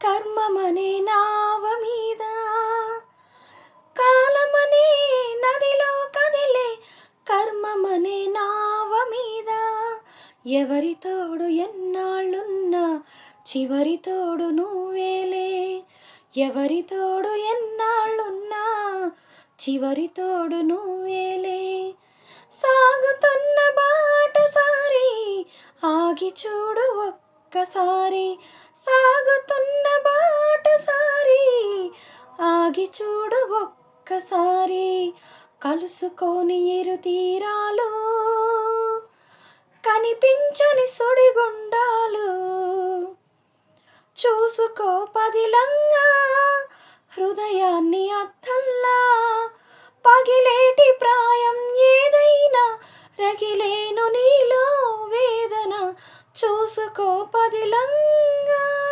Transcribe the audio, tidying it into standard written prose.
కర్మమనే నావ మీద కాలమనే నదిలో కదిలే కర్మమనే నావ మీద ఎవరి తోడు ఎన్నాళ్ళున్నా చివరి తోడు నువ్వేలే. ఎవరి తోడు ఎన్నాళ్ళున్నా చివరి తోడు నువ్వేలే. సాగుతున్న బాటసారి ఆగి చూడు ఒక్కసారి. సాగుతున్న బాటసారి ఆగి చూడు ఒక్కసారి. కలుసుకొని ఇరు తీరాలు కనిపించని సుడిగుండాలు చూసుకో పదిలంగా హృదయాన్ని అర్థంలా. పగిలేటి ప్రాయం ఏదైనా రగిలేను నీలో వేదన చూసుకో పదిలంగా.